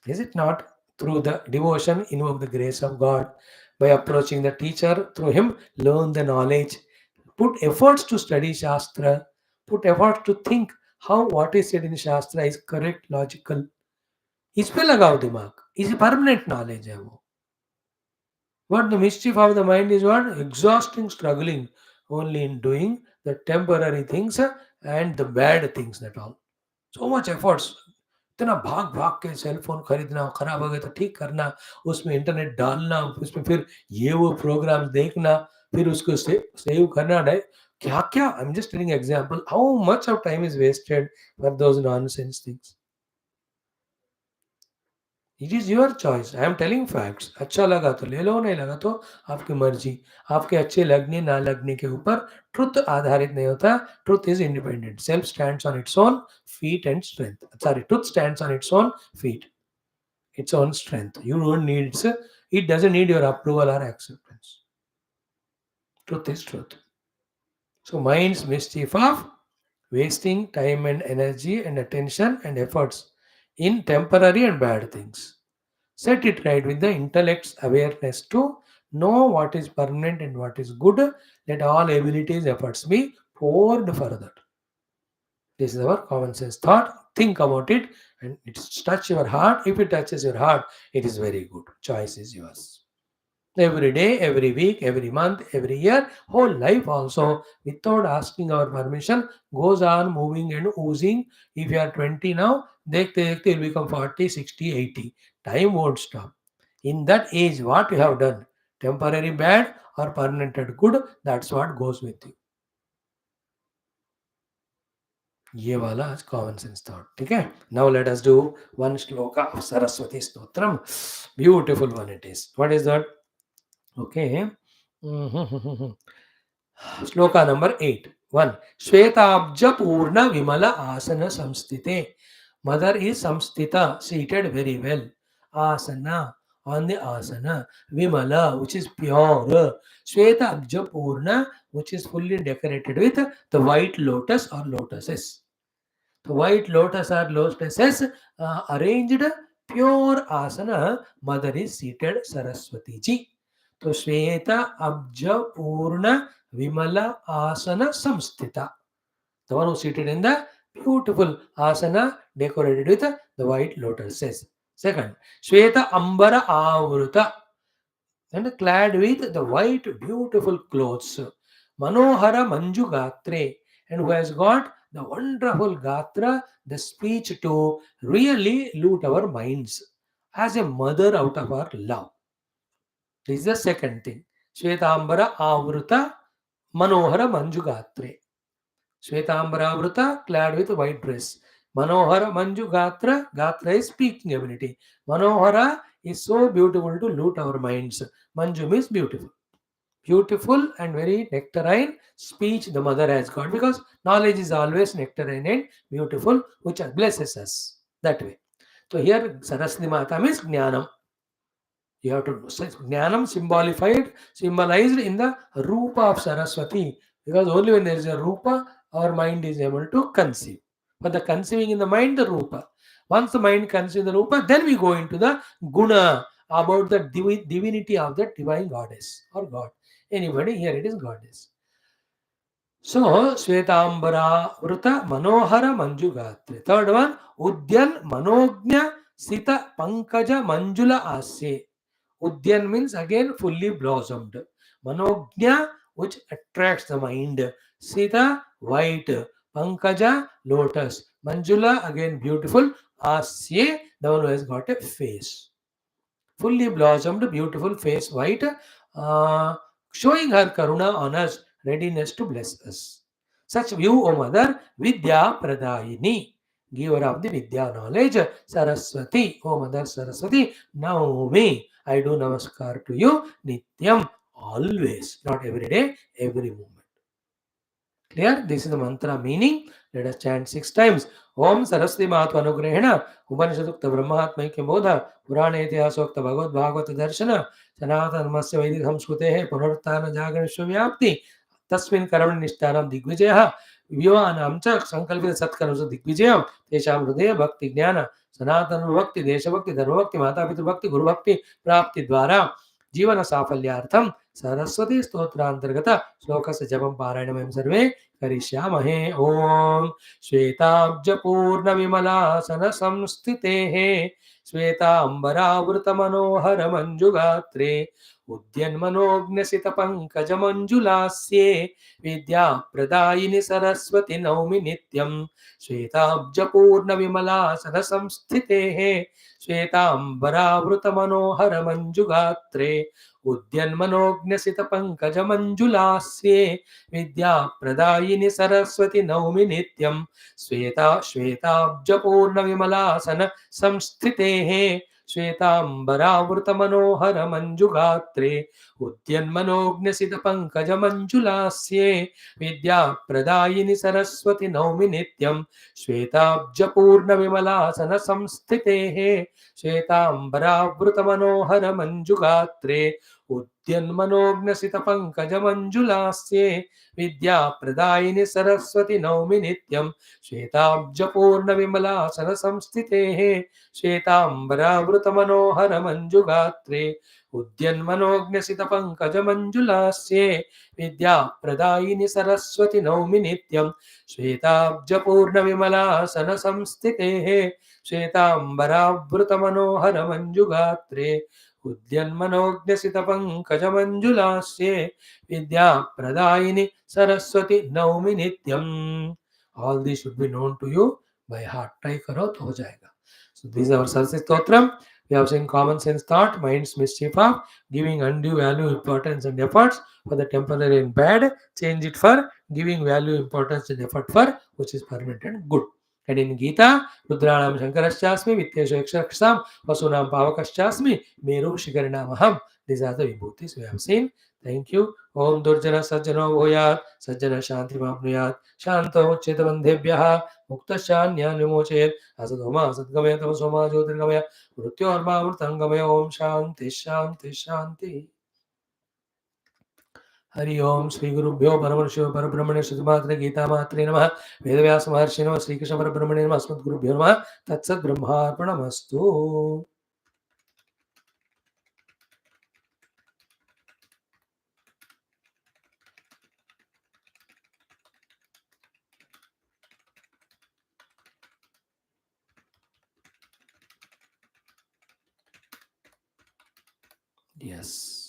Is it not? Through the devotion, invoke the grace of God. By approaching the teacher, through him, learn the knowledge. Put efforts to study Shastra. Put efforts to think how what is said in Shastra is correct, logical. इस पे लगाओ दिमाग. इस permanent knowledge है वो. What the mischief of the mind is what? Exhausting, struggling only in doing the temporary things and the bad things that all. So much efforts. इतना भाग भाग के सेल फोन खरीदना, खराब हो गया तो ठीक करना, उसमें इंटरनेट डालना, उसमें फिर ये वो प्रोग्राम देखना, फिर उसको सेव करना. क्या क्या, I am just telling example how much of time is wasted for those nonsense things. It is your choice. I am telling facts. अच्छा लगा तो ले लो, नहीं लगा तो आपकी मर्जी. आपके अच्छे लगने ना लगने के ऊपर ट्रुथ आधारित नहीं होता. Truth is independent. Self stands on its own feet and strength. Sorry, truth stands on its own feet, its own strength. You don't need it doesn't need your approval or acceptance. Truth is truth. So mind's mischief of wasting time and energy and attention and efforts in temporary and bad things. Set it right with the intellect's awareness to know what is permanent and what is good. Let all abilities, efforts be poured further. This is our common sense thought. Think about it and it's touch your heart. If it touches your heart, it is very good. Choice is yours. Every day, every week, every month, every year, whole life also, without asking our permission, goes on moving and oozing. If you are 20 now, dekhte you'll become 40, 60, 80. Time won't stop. In that age, what you have done, temporary bad or permanent good, that's what goes with you. ये वाला आज common sense thought ठीक है now let us do one shloka of Saraswati stotram beautiful one it is what is that okay shloka number 8 1 श्वेताब्ज पूर्ण विमल आसन संस्थिते mother is samstita seated very well asana on the asana vimala which is pure shweta abja purna which is fully decorated with the white lotus or lotuses. The white lotus or lotuses arranged pure asana. Mother is seated Saraswati ji. So Shweta Abja Purna Vimala Asana Samstita. The one who seated in the beautiful asana decorated with the white lotuses. Second, Shweta Ambara Avruta and clad with the white beautiful clothes. Manohara Manju Gatre and who has got the wonderful Gatra, the speech to really loot our minds as a mother out of our love. This is the second thing. Shvetambara Avruta Manohara Manju Gatre. Shvetambara Avruta clad with white dress. Manohara Manju Gatra. Gatra is speaking ability. Manohara is so beautiful to loot our minds. Manju means beautiful. Beautiful and very nectarine speech the mother has got because knowledge is always nectarine and beautiful, which blesses us that way. So here Saraswati Mata means Jnanam. You have to Jnanam symbolized in the Rupa of Saraswati because only when there is a Rupa, our mind is able to conceive. But the conceiving in the mind, the Rupa. Once the mind conceives the Rupa, then we go into the Guna about the divinity of the divine goddess or God. Anybody, here it is goddess. So, Svetambara Vruta Manohara Manju Gatre. Third one, Udyan Manognya Sita Pankaja Manjula Asye. Udyan means again fully blossomed. Manognya, which attracts the mind. Sita, white. Pankaja, lotus. Manjula, again beautiful. Asye, the one who has got a face. Fully blossomed, beautiful face, white, showing her karuna on us, readiness to bless us. Such view, O Mother, Vidya Pradayini, giver of the Vidya knowledge, Saraswati, O Mother Saraswati, now me, I do namaskar to you, Nityam, always, not every day, every moment. Clear? This is the mantra meaning. Let us chant 6 times. Om Saraswati Mahatma Anugrehena Upanishadukta Brahmahatmaikya Bodha Purana Itihasokta Bhagavad Bhagavata Darshana Sanatana Masya Vedic Samskrutehe Punartana Jaganishwa Vyapti Tasmin Karamani Nishtanam Digvijayaha Vyuvanam Chak Sankalpita Satkaramsa Digvijayam Tesham Hridaya Bhakti Jnana Sanatana Bhakti Desha Bhakti Dharma Bhakti Mata Pita Bhakti Guru Bhakti Prapti Dwara जीवन साफल्यार्थम सरस्वती स्तोत्रांतर्गत श्लोकस्य जपं पारायणं सर्वे करिष्यामहे ओम श्वेताब्ज पूर्ण विमलासन संस्थितेः श्वेतांबरावृत मनोहर मंजुगात्रे उद्यन्मनोज्ञसित पंकज मंजुलास्ये विद्या प्रदायिनि सरस्वती नौमि नित्यं श्वेताब्ज पूर्ण विमलासन संस्थितेः श्वेतांबरावृत मनोहर मंजुगात्रे उद्यन्मनोज्ञसित पंकज मंजुलास्ये विद्या प्रदायिनि सरस्वती नौमि नित्यं श्वेताब्ज पूर्ण विमलासन संस्थितेः श्वेतांबरावृत मनोहर मंजुगात्रे उद्यन्मनोज्ञसित पंकज मंजुलास्ये विद्या प्रदायिनि सरस्वती नौमि नित्यं श्वेताब्ज पूर्ण विमलासन संस्थितेः श्वेतांबरावृत मनोहर मंजुगात्रे उद्यन्मनोज्ञसितपङ्कजमञ्जुलास्ये विद्याप्रदायिनि सरस्वति नौमि नित्यं श्वेताब्जपूर्णविमलासनसंस्थितेः श्वेताम्बरावृतमनोहरमञ्जुगात्रे उद्यन्मनोज्ञसितपङ्कजमञ्जुलास्ये विद्याप्रदायिनि सरस्वति नौमि नित्यं श्वेताब्जपूर्णविमलासनसंस्थितेः श्वेताम्बरावृतमनोहरमञ्जुगात्रे उद्यन्मनोज्ञसितपङ्कजमञ्जुलास्ये विद्याप्रदायिनि सरस्वती नौमि नित्यम. All these should be known to you by heart. Try करो तो हो जाएगा. So this is our Saraswati Stotram. We have seen common sense thought, mind's mischief of giving undue value, importance and efforts for the temporary and bad. Change it for giving value, importance and effort for which is permanent and good. And in Geetha, Rudranam Shankarashasmi, Vityesha Ekshaksham, Vasunam Pavakashasmi, Meru Shigarinamaham. These are the Vibhuthis we have seen. Thank you. Om Durjana Sajjano Bhoyat, Sajjana Shanti Mapnuyat, Shanto Chetavandhebhyaha, Muktashanyan Vimochet, Asadhoma, Sadgamaya, Tamasoma, Jyotirgamaya, Mrutyorma, Murtangamaya, Om Shanti, Shanti, Shanti. Hari ओम श्री गुरुभ्यो परमर्षियो परब्रह्मणे श्रीमात्रे गीता मात्रे नमः वेदव्यास महर्षि नमः श्रीकृष्ण परब्रह्मणे नमः अस्मद्गुरुभ्यो नमः तत्सत् ब्रह्मार्पणमस्तु. Yes.